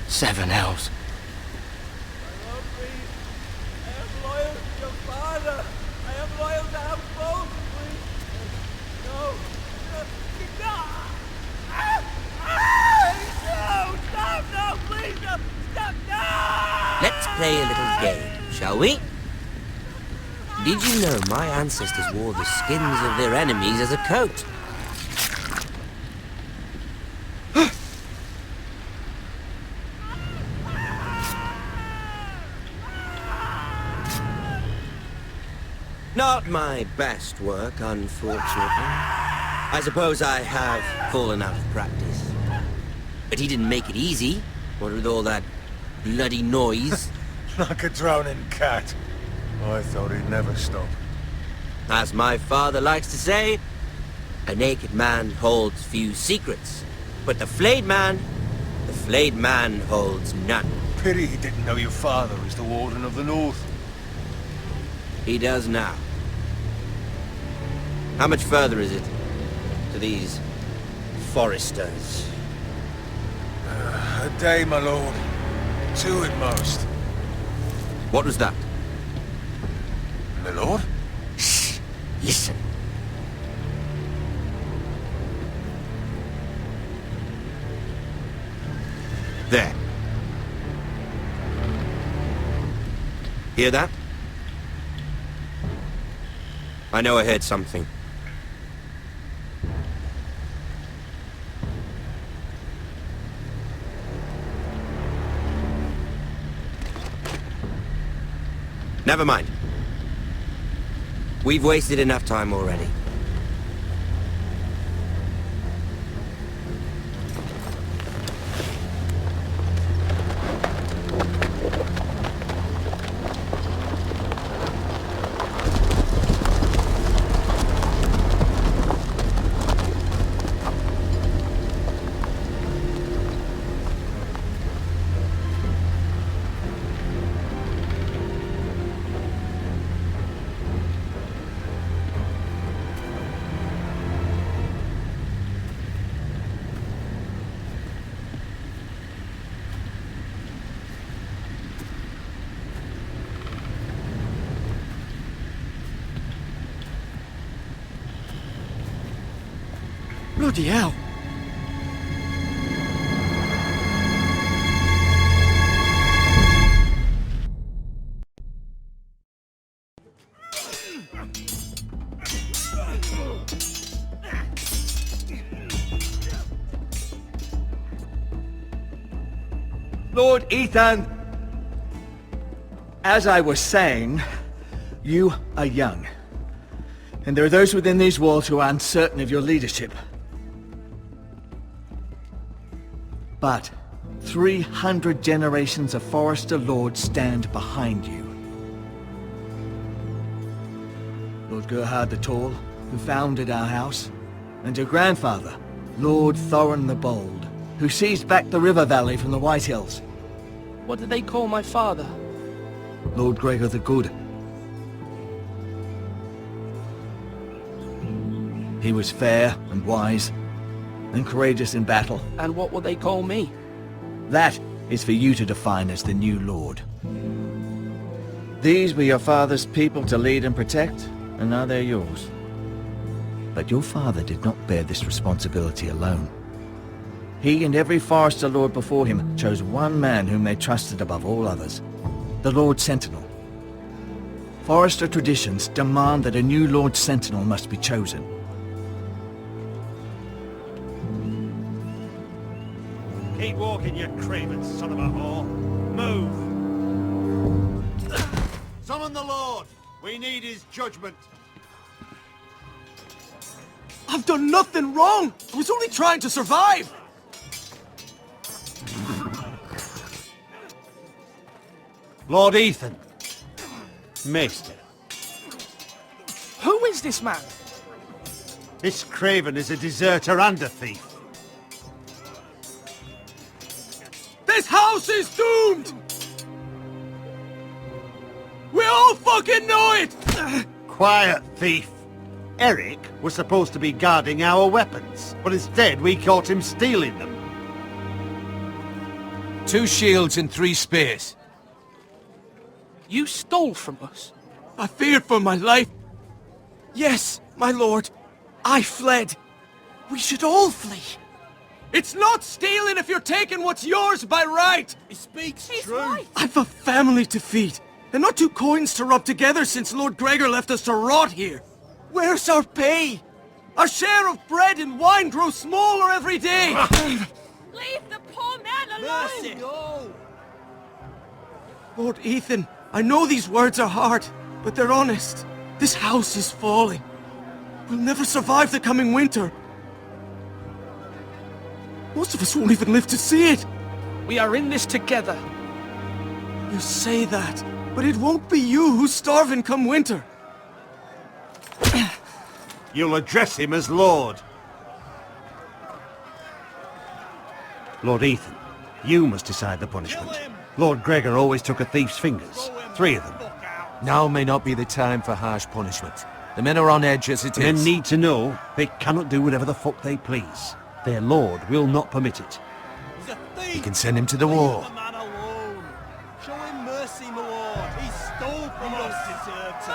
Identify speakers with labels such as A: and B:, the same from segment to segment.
A: Seven elves.
B: I am loyal to your father. I am loyal to our both, please. No. No. No, stop, no, please, no. Stop, no!
C: Let's play a little game, shall we? Did you know my ancestors wore the skins of their enemies as a coat? Not my best work, unfortunately. I suppose I have fallen out of practice. But he didn't make it easy, what with all that bloody noise.
D: Like a drowning cat. I thought he'd never stop.
C: As my father likes to say, a naked man holds few secrets, but the flayed man holds none.
D: Pity he didn't know your father is the Warden of the North.
C: He does now. How much further is it to these foresters?
D: A day, my lord. 2 at most.
C: What was that?
D: My lord?
C: Shh! Listen. There. Hear that? I know I heard something. Never mind. We've wasted enough time already.
A: Bloody hell.
E: Lord Ethan, as I was saying, you are young. And there are those within these walls who are uncertain of your leadership. But 300 generations of Forester Lords stand behind you. Lord Gerhard the Tall, who founded our house, and your grandfather, Lord Thorin the Bold, who seized back the river valley from the White Hills.
A: What did they call my father?
E: Lord Gregor the Good. He was fair and wise, and courageous in battle.
A: And what will they call me?
E: That is for you to define as the new Lord. These were your father's people to lead and protect, and now they're yours. But your father did not bear this responsibility alone. He and every Forester Lord before him chose one man whom they trusted above all others, the Lord Sentinel. Forester traditions demand that a new Lord Sentinel must be chosen.
F: Keep walking, you craven son of a whore. Move! Summon the Lord! We need his judgment.
A: I've done nothing wrong! I was only trying to survive!
F: Lord Ethan. Maester.
A: Who is this man?
F: This craven is a deserter and a thief.
A: This house is doomed! We all fucking know it!
F: Quiet, thief.
G: Eric was supposed to be guarding our weapons, but instead we caught him stealing them.
D: 2 shields and 3 spears.
B: You stole from us?
A: I feared for my life. Yes, my lord. I fled. We should all flee. It's not stealing if you're taking what's yours by right.
B: He speaks
H: He's
B: true.
H: right.
A: I've a family to feed, and not 2 coins to rub together since Lord Gregor left us to rot here. Where's our pay? Our share of bread and wine grows smaller every day.
H: Leave the poor man alone!
B: Mercy. No.
A: Lord Ethan, I know these words are hard, but they're honest. This house is falling. We'll never survive the coming winter. Most of us won't even live to see it.
B: We are in this together.
A: You say that, but it won't be you who's starving come winter.
G: You'll address him as Lord. Lord Ethan, you must decide the punishment. Lord Gregor always took a thief's fingers. 3 of them.
D: Now may not be the time for harsh punishment. The men are on edge as it
G: Men
D: is.
G: need to know they cannot do whatever the fuck they please. Their lord will not permit it.
B: He's a thief.
D: You can send him to the war.
B: Leave the man alone. Show him mercy, my lord. He stole from us. Deserve to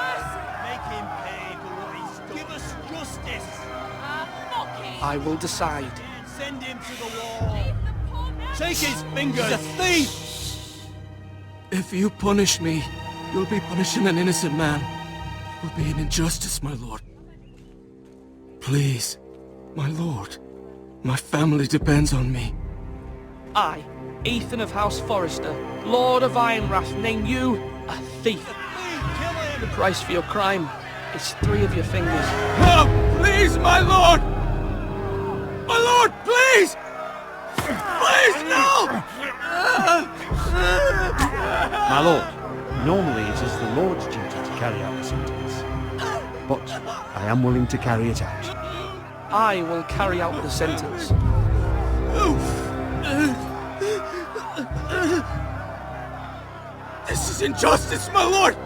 B: make him pay for what he stole. Give us justice.
H: Fuck him!
B: I will decide. Send him to the war.
H: Leave the poor man
B: Take his fingers. He's a thief.
A: If you punish me, you'll be punishing an innocent man. It will be an injustice, my lord. Please, my lord. My family depends on me.
B: I, Ethan of House Forrester, Lord of Ironwrath, name you a thief. The price for your crime is 3 of your fingers.
A: Oh, please, my lord! My lord, please! Please, no!
G: My lord, normally it is the Lord's duty to carry out the sentence. But I am willing to carry it out.
B: I will carry out the sentence.
A: This is injustice, my lord!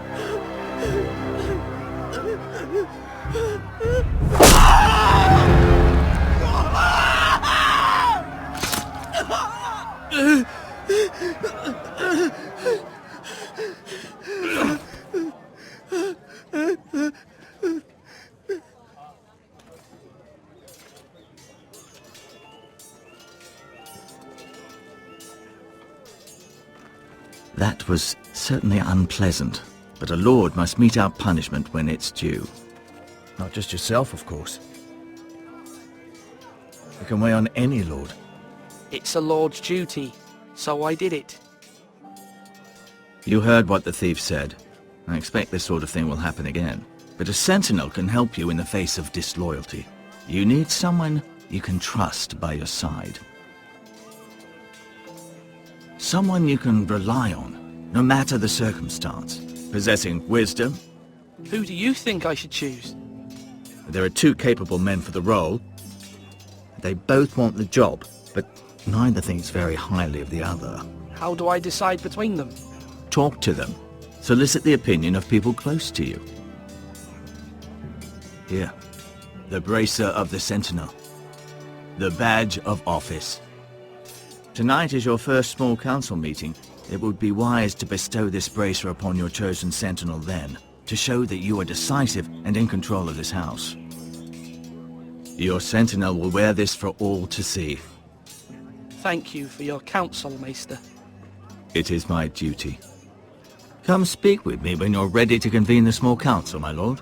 E: That was certainly unpleasant, but a lord must mete out punishment when it's due. Not just yourself, of course. It can weigh on any lord.
B: It's a lord's duty, so I did it.
E: You heard what the thief said. I expect this sort of thing will happen again. But a sentinel can help you in the face of disloyalty. You need someone you can trust by your side. Someone you can rely on, no matter the circumstance. Possessing wisdom.
B: Who do you think I should choose?
E: There are 2 capable men for the role. They both want the job, but neither thinks very highly of the other.
B: How do I decide between them?
E: Talk to them. Solicit the opinion of people close to you. Here, the bracer of the sentinel. The badge of office. Tonight is your first small council meeting. It would be wise to bestow this bracer upon your chosen sentinel then, to show that you are decisive and in control of this house. Your sentinel will wear this for all to see.
B: Thank you for your counsel, Maester.
E: It is my duty. Come speak with me when you're ready to convene the small council, my lord.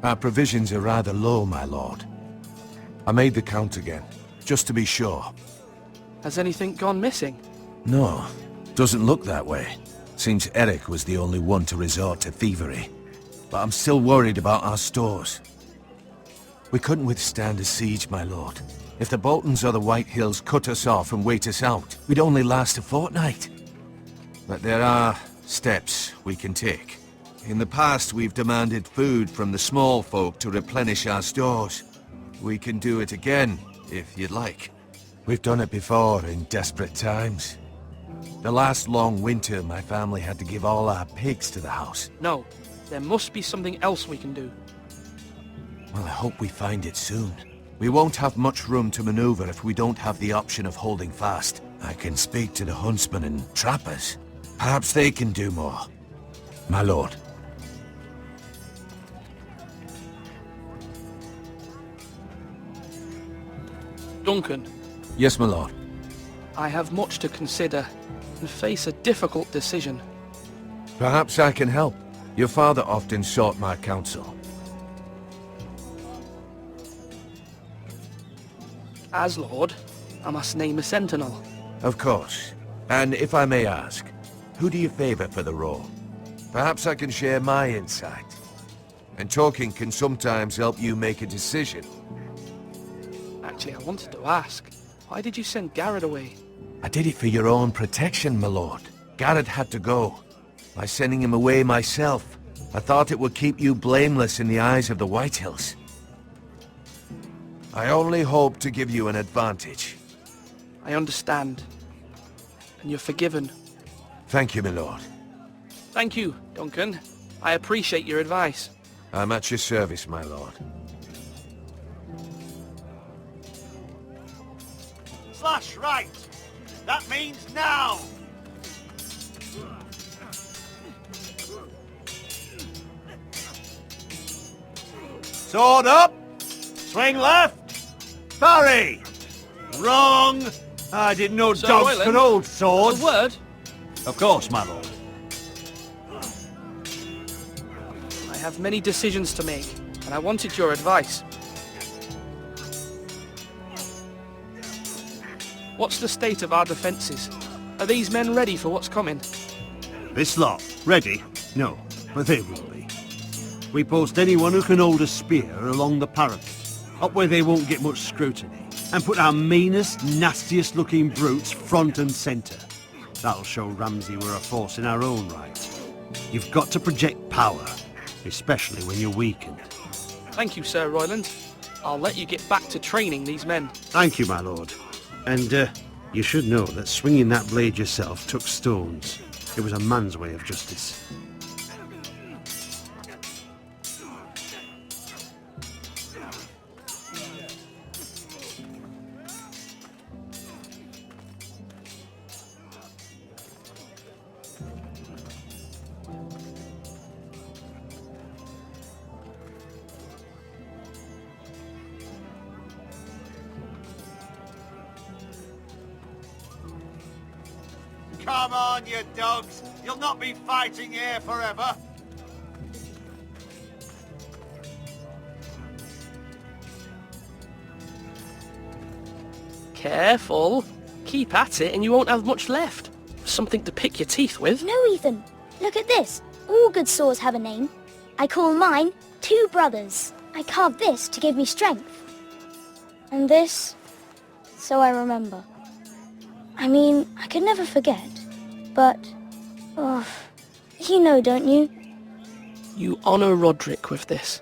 D: Our provisions are rather low, my lord. I made the count again, just to be sure.
B: Has anything gone missing?
D: No, doesn't look that way. Seems Eric was the only one to resort to thievery. But I'm still worried about our stores. We couldn't withstand a siege, my lord. If the Boltons or the White Hills cut us off and wait us out, we'd only last a fortnight. But there are steps we can take. In the past, we've demanded food from the small folk to replenish our stores. We can do it again, if you'd like. We've done it before in desperate times. The last long winter, my family had to give all our pigs to the house.
B: No, there must be something else we can do.
D: Well, I hope we find it soon. We won't have much room to maneuver if we don't have the option of holding fast. I can speak to the huntsmen and trappers. Perhaps they can do more. My lord.
B: Duncan,
D: Yes, my lord.
B: I have much to consider and face a difficult decision.
D: Perhaps I can help. Your father often sought my counsel.
B: As Lord, I must name a sentinel.
D: Of course. And if I may ask, who do you favor for the role? Perhaps I can share my insight. And talking can sometimes help you make a decision.
B: Actually, I wanted to ask, why did you send Garrett away?
D: I did it for your own protection, my lord. Garrett had to go. By sending him away myself, I thought it would keep you blameless in the eyes of the White Hills. I only hope to give you an advantage.
B: I understand. And you're forgiven.
D: Thank you, my lord.
B: Thank you, Duncan. I appreciate your advice.
D: I'm at your service, my lord.
F: Slash right! That means now! Sword up! Swing left! Parry! Wrong! I didn't know
B: Sir
F: dogs
B: Royland,
F: could hold
B: A
F: swords.
B: word?
F: Of course, my lord.
B: I have many decisions to make, and I wanted your advice. What's the state of our defences? Are these men ready for what's coming?
G: This lot, ready? No, but they will be. We post anyone who can hold a spear along the parapet, up where they won't get much scrutiny, and put our meanest, nastiest looking brutes front and centre. That'll show Ramsay we're a force in our own right. You've got to project power, especially when you're weakened.
B: Thank you, Sir Royland. I'll let you get back to training these men.
G: Thank you, my lord. And, you should know that swinging that blade yourself took stones. It was a man's way of justice.
F: Come on, you dogs! You'll not be fighting here forever!
B: Careful. Keep at it and you won't have much left. Something to pick your teeth with.
I: No, Ethan. Look at this. All good swords have a name. I call mine Two Brothers. I carved this to give me strength. And this, so I remember. I mean, I could never forget. But, you know, don't you?
B: You honour Roderick with this.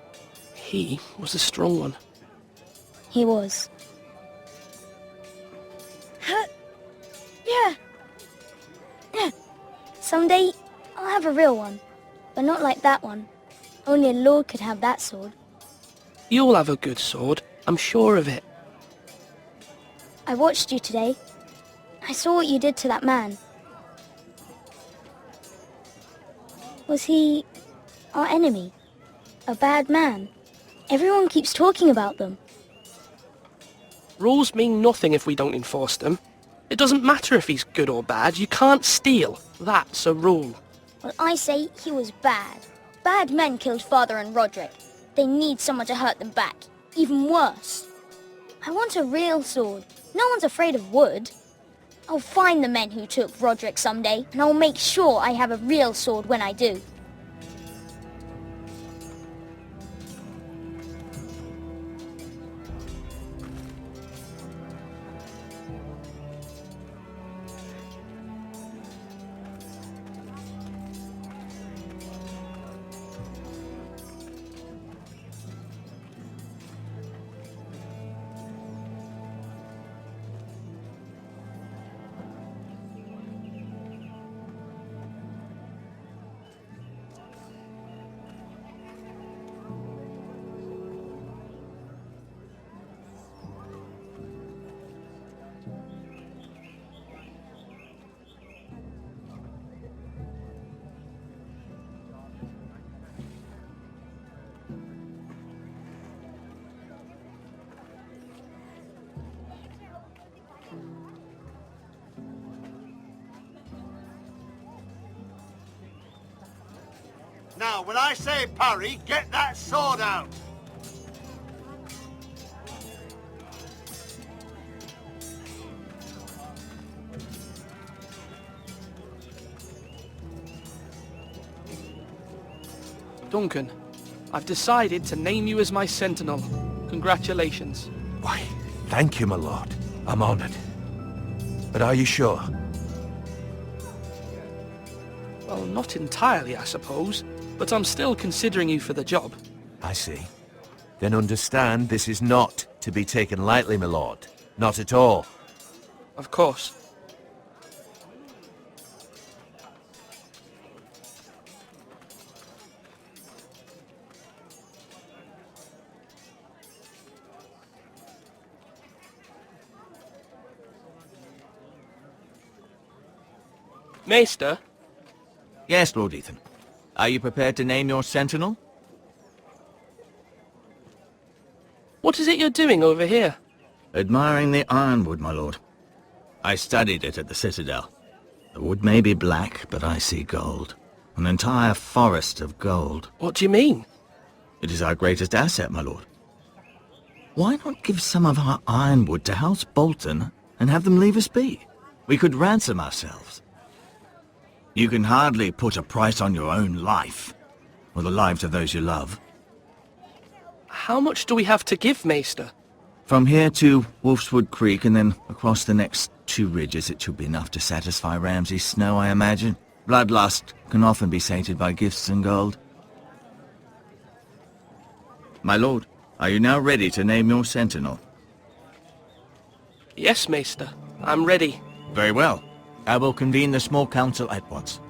B: He was a strong one.
I: He was. Yeah. Someday, I'll have a real one. But not like that one. Only a lord could have that sword.
B: You'll have a good sword. I'm sure of it.
I: I watched you today. I saw what you did to that man. Was he our enemy? A bad man? Everyone keeps talking about them.
B: Rules mean nothing if we don't enforce them. It doesn't matter if he's good or bad. You can't steal. That's a rule.
I: Well, I say he was bad. Bad men killed Father and Roderick. they need someone to hurt them back. Even worse. I want a real sword. No one's afraid of wood. I'll find the men who took Roderick someday, and I'll make sure I have a real sword when I do.
F: Now, when I say parry, get that sword out!
B: Duncan, I've decided to name you as my sentinel. Congratulations.
D: Why, thank you, my lord. I'm honored. But are you sure?
B: Well, not entirely, I suppose, but I'm still considering you for the job.
D: I see. Then understand this is not to be taken lightly, my lord. Not at all.
B: Of course. Maester?
E: Yes, Lord Ethan. Are you prepared to name your sentinel?
B: What is it you're doing over here?
E: Admiring the ironwood, my lord. I studied it at the Citadel. The wood may be black, but I see gold. An entire forest of gold.
B: What do you mean?
E: It is our greatest asset, my lord. Why not give some of our ironwood to House Bolton and have them leave us be? We could ransom ourselves. You can hardly put a price on your own life, or the lives of those you love.
B: How much do we have to give, Maester?
E: From here to Wolfswood Creek and then across the next 2 ridges, it should be enough to satisfy Ramsay Snow, I imagine. Bloodlust can often be sated by gifts and gold. My lord, are you now ready to name your sentinel?
B: Yes, Maester. I'm ready.
E: Very well. I will convene the small council at once.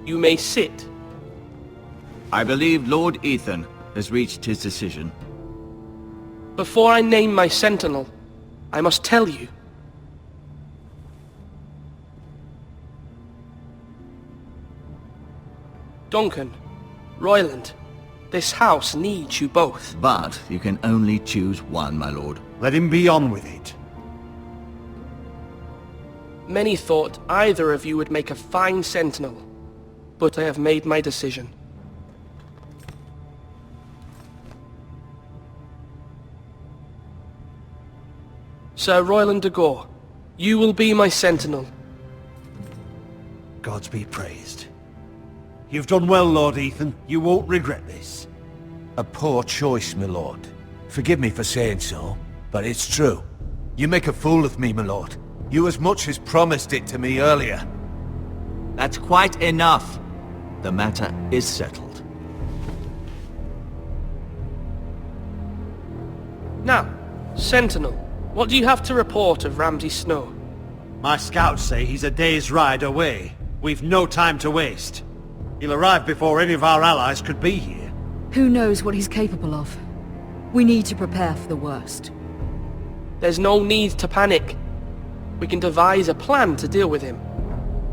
B: You may sit.
E: I believe Lord Ethan has reached his decision.
B: Before I name my sentinel, I must tell you. Duncan, Royland, this house needs you both.
E: But you can only choose one, my lord.
G: Let him be on with it.
B: Many thought either of you would make a fine sentinel, but I have made my decision. Sir Royland de Gore, you will be my sentinel.
G: Gods be praised. You've done well, Lord Ethan. You won't regret this.
D: A poor choice, my lord. Forgive me for saying so, but it's true. You make a fool of me, my lord. You as much as promised it to me earlier.
E: That's quite enough. The matter is settled.
B: Now, Sentinel, what do you have to report of Ramsay Snow?
G: My scouts say he's a day's ride away. We've no time to waste. He'll arrive before any of our allies could be here.
J: Who knows what he's capable of? We need to prepare for the worst.
B: There's no need to panic. We can devise a plan to deal with him.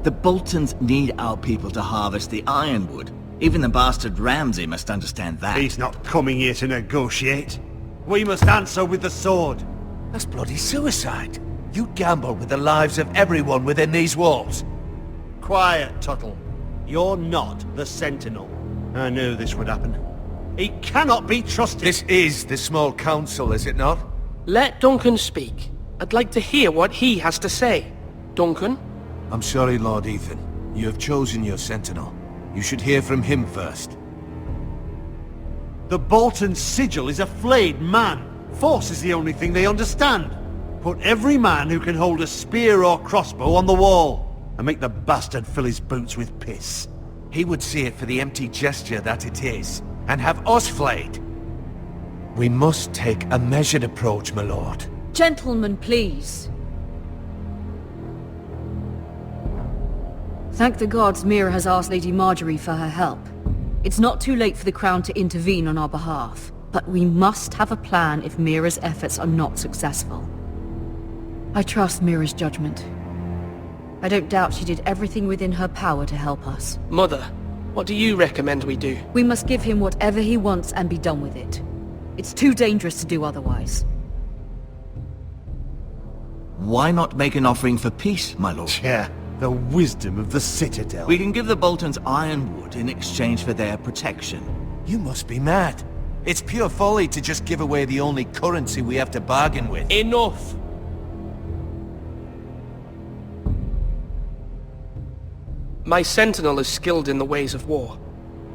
E: The Boltons need our people to harvest the ironwood. Even the bastard Ramsay must understand that.
G: He's not coming here to negotiate. We must answer with the sword.
D: That's bloody suicide. You gamble with the lives of everyone within these walls.
G: Quiet, Tuttle. You're not the Sentinel. I knew this would happen. He cannot be trusted.
D: This is the small council, is it not?
B: Let Duncan speak. I'd like to hear what he has to say. Duncan?
D: I'm sorry, Lord Ethan. You have chosen your Sentinel. You should hear from him first.
G: The Bolton sigil is a flayed man. Force is the only thing they understand. Put every man who can hold a spear or crossbow on the wall, and make the bastard fill his boots with piss.
D: He would see it for the empty gesture that it is, and have us flayed. We must take a measured approach, my lord.
J: Gentlemen, please. Thank the gods Mira has asked Lady Marjorie for her help. It's not too late for the Crown to intervene on our behalf, but we must have a plan if Mira's efforts are not successful. I trust Mira's judgment. I don't doubt she did everything within her power to help us.
B: Mother, what do you recommend we do?
J: We must give him whatever he wants and be done with it. It's too dangerous to do otherwise.
E: Why not make an offering for peace, my lord?
G: Yeah, the wisdom of the Citadel.
E: We can give the Boltons ironwood in exchange for their protection.
D: You must be mad. It's pure folly to just give away the only currency we have to bargain with.
B: Enough! My Sentinel is skilled in the ways of war.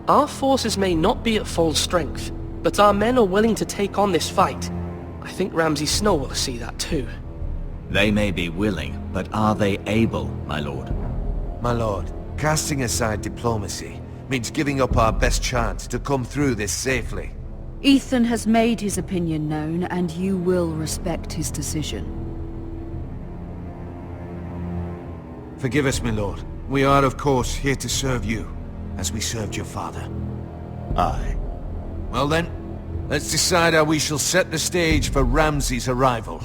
B: Our forces may not be at full strength, but our men are willing to take on this fight. I think Ramsay Snow will see that too.
E: They may be willing, but are they able, my lord?
D: My lord, casting aside diplomacy means giving up our best chance to come through this safely.
J: Ethan has made his opinion known, and you will respect his decision.
D: Forgive us, my lord. We are, of course, here to serve you, as we served your father.
G: Aye.
D: Well then, let's decide how we shall set the stage for Ramsay's arrival.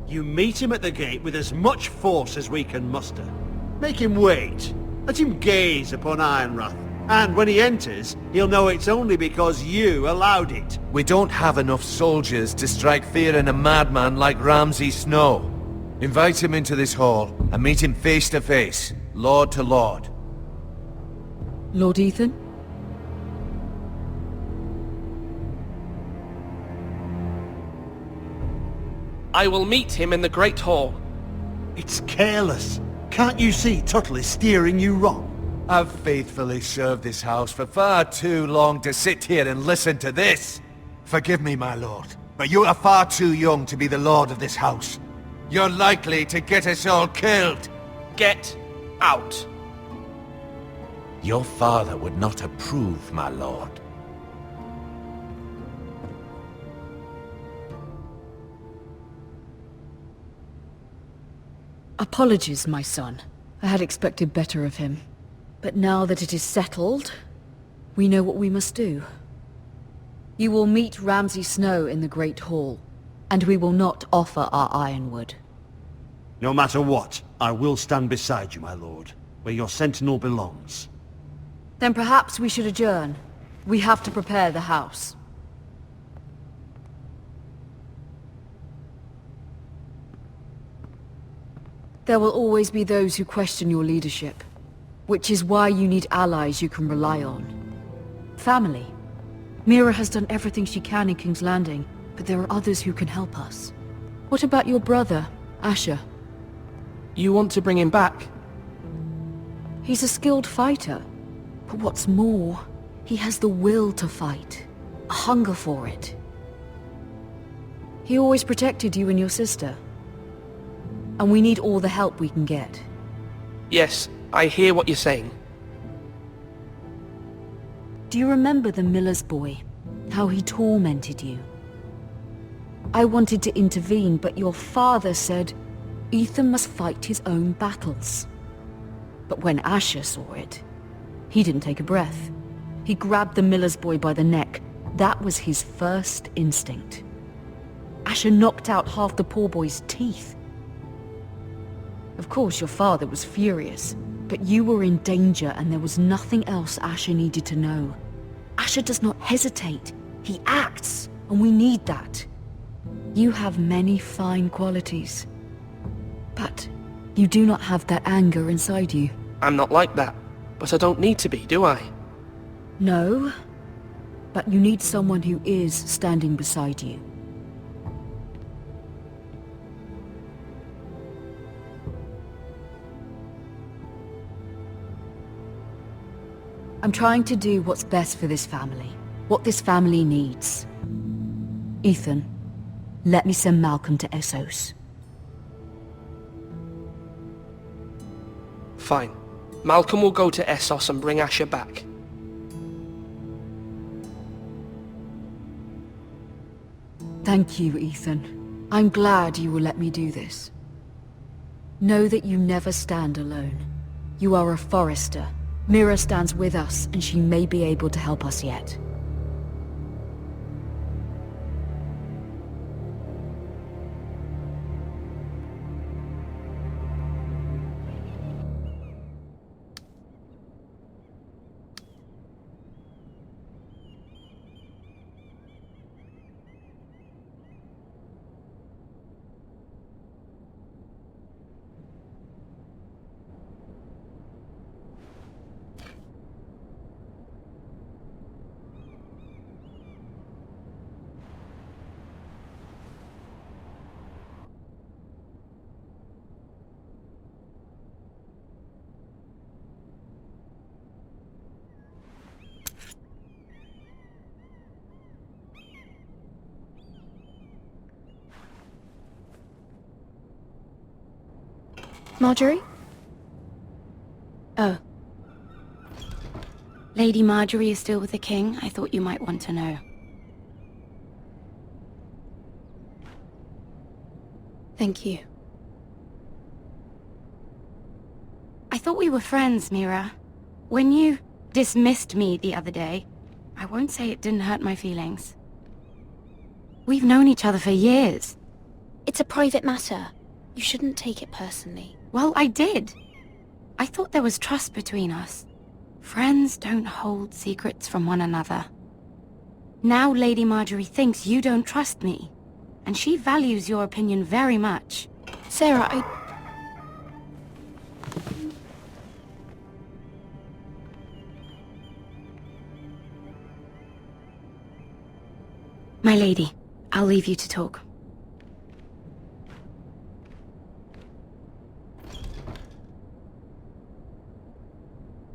G: You meet him at the gate with as much force as we can muster. Make him wait. Let him gaze upon Ironrath. And when he enters, he'll know it's only because you allowed it.
D: We don't have enough soldiers to strike fear in a madman like Ramsay Snow. Invite him into this hall and meet him face to face, lord to lord.
J: Lord Ethan?
B: I will meet him in the Great Hall.
G: It's careless. Can't you see Tuttle is steering you wrong?
D: I've faithfully served this house for far too long to sit here and listen to this. Forgive me, my lord, but you are far too young to be the lord of this house. You're likely to get us all killed.
B: Get out.
D: Your father would not approve, my lord.
J: Apologies, my son. I had expected better of him. But now that it is settled, we know what we must do. You will meet Ramsay Snow in the Great Hall, and we will not offer our ironwood.
G: No matter what, I will stand beside you, my lord, where your sentinel belongs.
J: Then perhaps we should adjourn. We have to prepare the house. There will always be those who question your leadership, which is why you need allies you can rely on. Family. Mira has done everything she can in King's Landing, but there are others who can help us. What about your brother, Asher?
B: You want to bring him back?
J: He's a skilled fighter, but what's more, he has the will to fight, a hunger for it. He always protected you and your sister, and we need all the help we can get.
B: Yes, I hear what you're saying.
J: Do you remember the miller's boy? How he tormented you? I wanted to intervene, but your father said Ethan must fight his own battles. But when Asher saw it, He didn't take a breath. He grabbed the miller's boy by the neck. That was his first instinct. Asher knocked out half the poor boy's teeth. Of course, your father was furious, but you were in danger and there was nothing else Asher needed to know. Asher does not hesitate. He acts, and we need that. You have many fine qualities, but you do not have that anger inside you.
B: I'm not like that, but I don't need to be, do I?
J: No, but you need someone who is standing beside you. I'm trying to do what's best for this family, what this family needs. Ethan, let me send Malcolm to Essos.
B: Fine. Malcolm will go to Essos and bring Asher back.
J: Thank you, Ethan. I'm glad you will let me do this. Know that you never stand alone. You are a Forrester. Mira stands with us, and she may be able to help us yet.
K: Marjorie? Oh. Lady Marjorie is still with the king. I thought you might want to know. Thank you. I thought we were friends, Mira. When you dismissed me the other day, I won't say it didn't hurt my feelings. We've known each other for years.
I: It's a private matter. You shouldn't take it personally.
K: Well, I did. I thought there was trust between us. Friends don't hold secrets from one another. Now Lady Marjorie thinks you don't trust me, and she values your opinion very much.
I: Sarah,
K: My lady, I'll leave you to talk.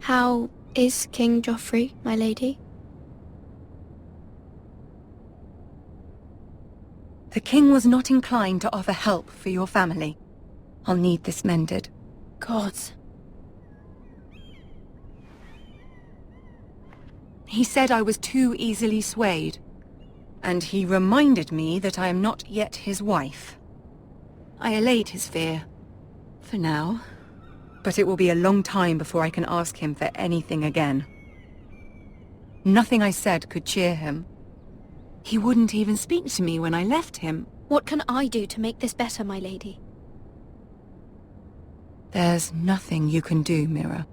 I: How is King Joffrey, my lady?
L: The king was not inclined to offer help for your family. I'll need this mended.
I: Gods.
L: He said I was too easily swayed. And he reminded me that I am not yet his wife. I allayed his fear. For now. But it will be a long time before I can ask him for anything again. Nothing I said could cheer him. He wouldn't even speak to me when I left him.
I: What can I do to make this better, my lady?
L: There's nothing you can do, Mira.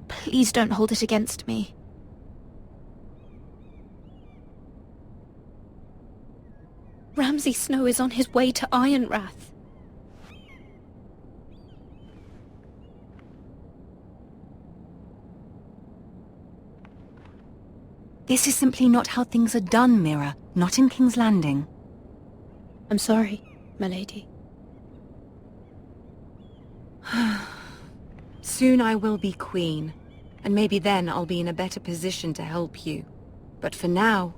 I: Please don't hold it against me. Ramsay Snow is on his way to Ironrath.
L: This is simply not how things are done, Mira. Not in King's Landing.
I: I'm sorry, my lady.
L: Soon I will be queen, and maybe then I'll be in a better position to help you. But for now,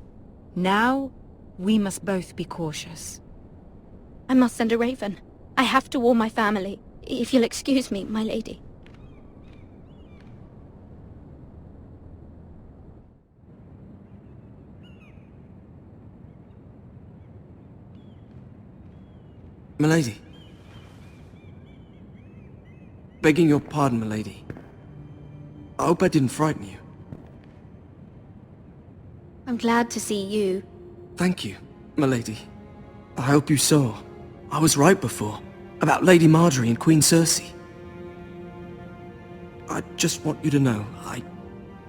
L: we must both be cautious.
I: I must send a raven. I have to warn my family. If you'll excuse me, my lady.
A: Milady. Begging your pardon, milady. I hope I didn't frighten you.
K: I'm glad to see you.
B: Thank you, milady. I hope you saw. I was right before. About Lady Marjorie and Queen Cersei. I just want you to know,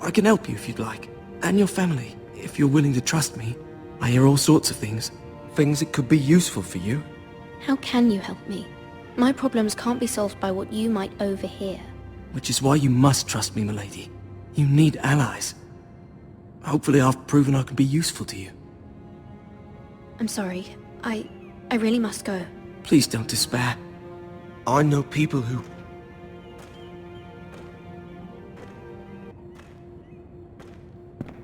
B: I can help you if you'd like. And your family, if you're willing to trust me. I hear all sorts of things. Things that could be useful for you.
I: How can you help me? My problems can't be solved by what you might overhear.
B: Which is why you must trust me, milady. You need allies. Hopefully I've proven I can be useful to you.
I: I'm sorry. I really must go.
B: Please don't despair. I know people who...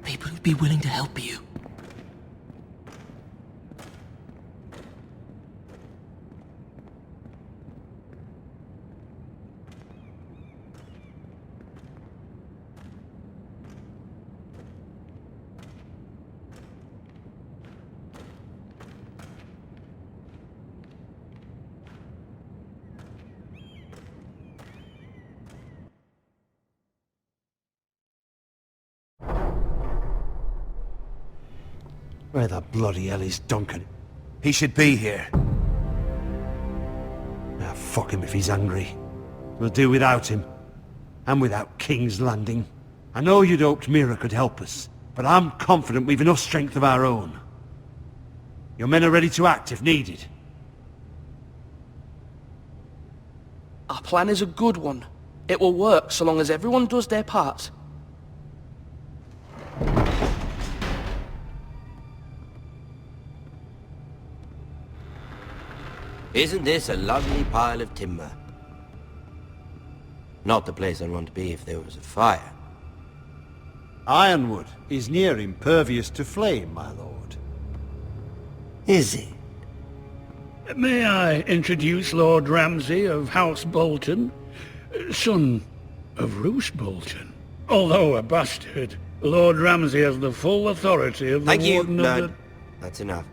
B: People who'd be willing to help you.
G: Where the bloody hell is Duncan?
D: He should be here.
G: Ah, fuck him if he's hungry. We'll do without him. And without King's Landing. I know you'd hoped Mira could help us, but I'm confident we've enough strength of our own. Your men are ready to act if needed.
B: Our plan is a good one. It will work so long as everyone does their part.
C: Isn't this a lovely pile of timber? Not the place I'd want to be if there was a fire.
G: Ironwood is near impervious to flame, my lord.
C: Is it?
M: May I introduce Lord Ramsay of House Bolton, son of Roose Bolton. Although a bastard, Lord Ramsay has the full authority of the
C: Thank you,
M: Warden of
C: Lord.
M: the...
C: That's enough.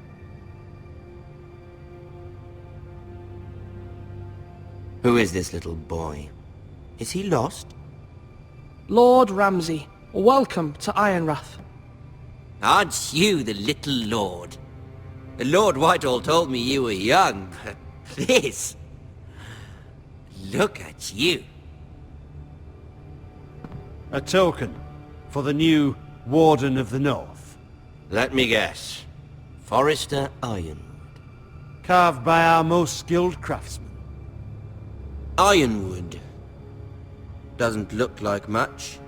C: Who is this little boy? Is he lost?
B: Lord Ramsay, welcome to Ironrath.
C: Aren't you the little lord? Lord Whitehall told me you were young, but this... Look at you.
G: A token for the new Warden of the North.
C: Let me guess. Forrester Ironwood.
G: Carved by our most skilled craftsmen.
C: Ironwood. Doesn't look like much.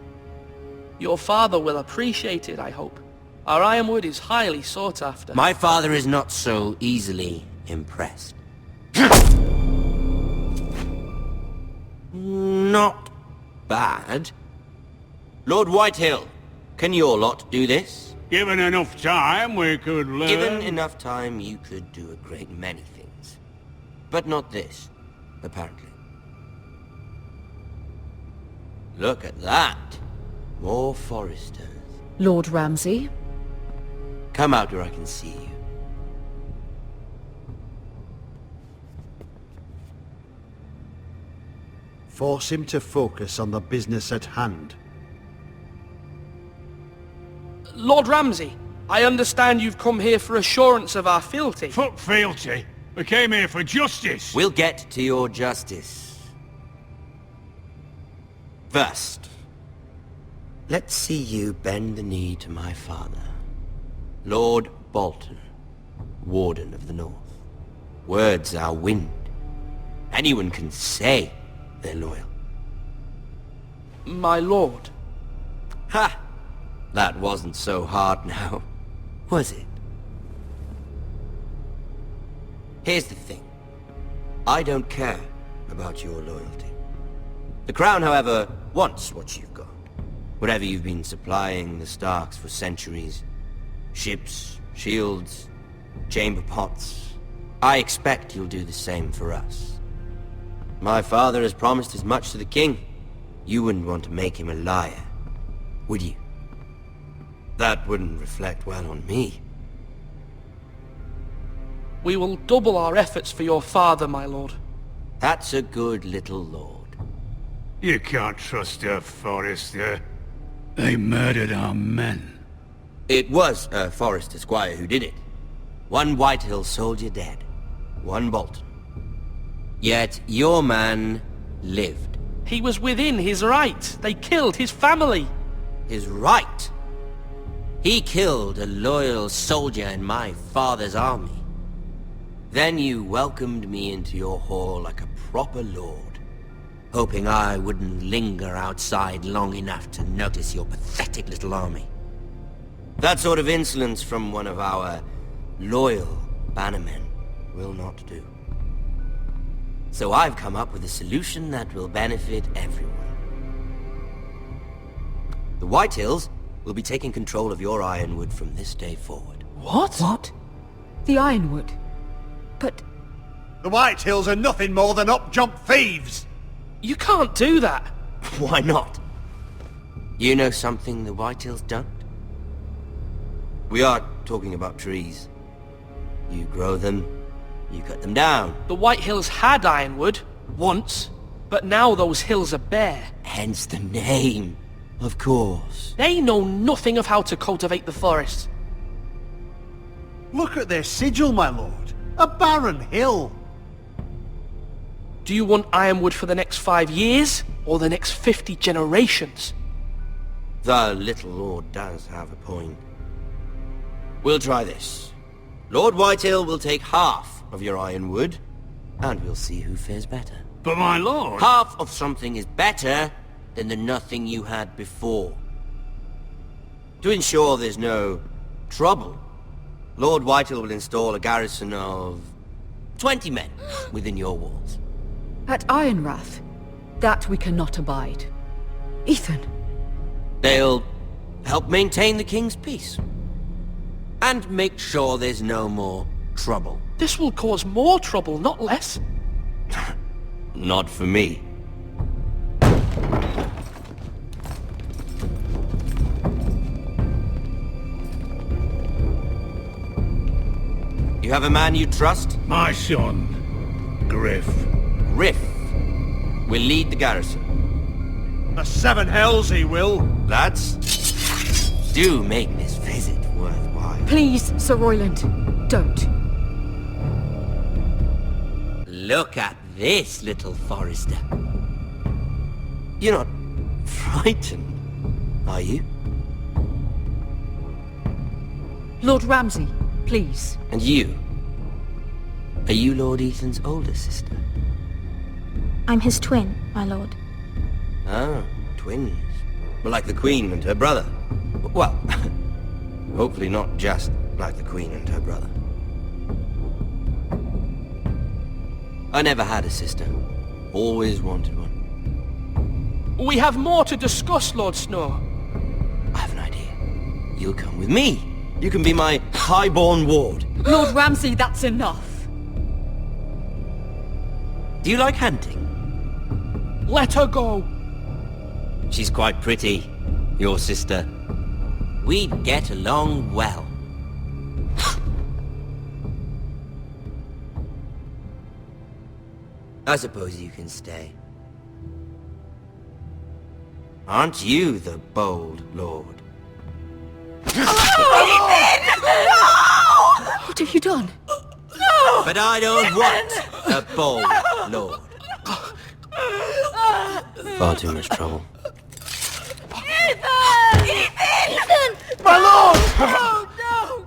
B: Your father will appreciate it, I hope. Our ironwood is highly sought after.
C: My father is not so easily impressed. Not bad. Lord Whitehill, can your lot do this?
F: Given enough time, we could learn...
C: Given enough time, you could do a great many things. But not this, apparently. Look at that. More Foresters.
J: Lord Ramsay?
C: Come out where I can see you.
G: Force him to focus on the business at hand.
B: Lord Ramsay, I understand you've come here for assurance of our fealty.
F: Fuck fealty. We came here for justice.
C: We'll get to your justice. First, let's see you bend the knee to my father, Lord Bolton, Warden of the North. Words are wind. Anyone can say they're loyal.
B: My lord.
C: Ha! That wasn't so hard now, was it? Here's the thing. I don't care about your loyalty. The Crown, however, wants what you've got. Whatever you've been supplying the Starks for centuries. Ships, shields, chamber pots. I expect you'll do the same for us. My father has promised as much to the king. You wouldn't want to make him a liar, would you? That wouldn't reflect well on me.
B: We will double our efforts for your father, my lord.
C: That's a good little lord.
F: You can't trust her, Forrester. They murdered our men.
C: It was a Forrester squire who did it. One Whitehill soldier dead. One Bolton. Yet your man lived.
B: He was within his right. They killed his family.
C: His right? He killed a loyal soldier in my father's army. Then you welcomed me into your hall like a proper lord, hoping I wouldn't linger outside long enough to notice your pathetic little army. That sort of insolence from one of our loyal bannermen will not do. So I've come up with a solution that will benefit everyone. The Whitehills will be taking control of your Ironwood from this day forward.
J: What? What? The Ironwood? But...
F: The Whitehills are nothing more than up-jump thieves!
B: You can't do that!
C: Why not? You know something the Whitehills don't? We are talking about trees. You grow them, you cut them down.
B: The Whitehills had Ironwood, once, but now those hills are bare.
C: Hence the name, of course.
B: They know nothing of how to cultivate the forest.
F: Look at their sigil, my lord. A barren hill.
B: Do you want Ironwood for the next 5 years, or the next 50 generations?
C: The little lord does have a point. We'll try this. Lord Whitehill will take half of your Ironwood, and we'll see who fares better.
M: But my lord...
C: Half of something is better than the nothing you had before. To ensure there's no trouble, Lord Whitehill will install a garrison of 20 men within your walls.
J: At Ironrath? That we cannot abide. Ethan!
C: They'll help maintain the king's peace. And make sure there's no more trouble.
B: This will cause more trouble, not less.
C: Not for me. You have a man you trust?
M: My son, Griff.
C: Griff will lead the garrison.
F: The seven hells he will.
C: Lads, do make this visit worthwhile.
J: Please, Sir Royland, don't.
C: Look at this, little Forrester. You're not frightened, are you?
J: Lord Ramsay, please.
C: And you? Are you Lord Ethan's older sister?
I: I'm his twin, my lord.
C: Ah, twins. Well, like the Queen and her brother. Well, hopefully not just like the Queen and her brother. I never had a sister. Always wanted one.
B: We have more to discuss, Lord Snow.
C: I have an idea. You'll come with me. You can be my highborn ward.
J: Lord Ramsay, that's enough.
C: Do you like hunting?
B: Let her go.
C: She's quite pretty, your sister. We'd get along well. I suppose you can stay. Aren't you the bold lord?
J: What have you done?
C: No! But I don't want a bold lord. Far too much trouble.
H: Ethan!
F: My lord!
H: Oh, no!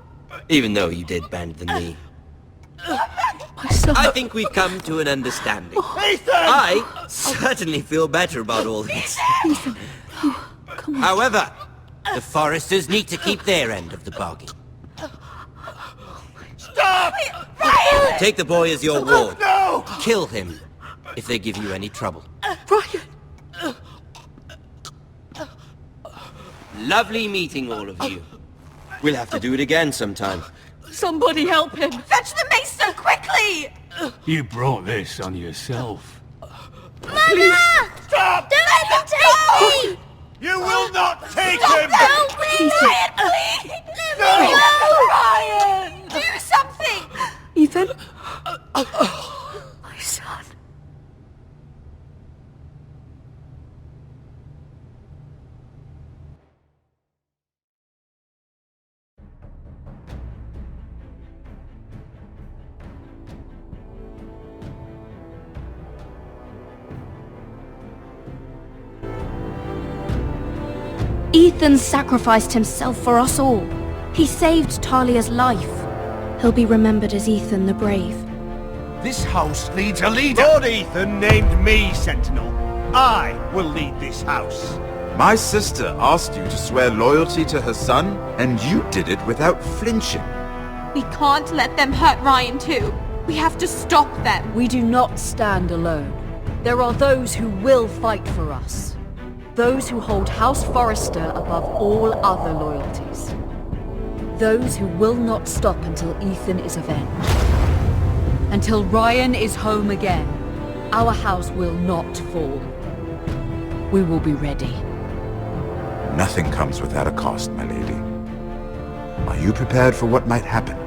C: Even though you did bend the knee.
J: My son...
C: I think we've come to an understanding.
F: Ethan!
C: I certainly feel better about all this.
J: Ethan, come on.
C: However, the Foresters need to keep their end of the bargain.
F: Stop!
H: Ryan!
C: Take the boy as your ward.
F: No!
C: Kill him if they give you any trouble.
J: Ryan!
C: Lovely meeting all of you. We'll have to do it again sometime.
J: Somebody help him!
H: Fetch the mace so quickly!
M: You brought this on yourself.
I: Mama!
F: Stop!
I: Don't let them take me!
F: You will not take him!
I: Help me!
H: Ryan, please!
F: No!
H: Ryan! Do something!
J: Ethan?
K: Ethan sacrificed himself for us all. He saved Talia's life. He'll be remembered as Ethan the Brave.
D: This house needs a leader!
F: Lord Ethan named me Sentinel. I will lead this house.
N: My sister asked you to swear loyalty to her son, and you did it without flinching.
H: We can't let them hurt Ryan too. We have to stop them.
J: We do not stand alone. There are those who will fight for us. Those who hold House Forrester above all other loyalties. Those who will not stop until Ethan is avenged. Until Ryan is home again, our house will not fall. We will be ready.
N: Nothing comes without a cost, my lady. Are you prepared for what might happen?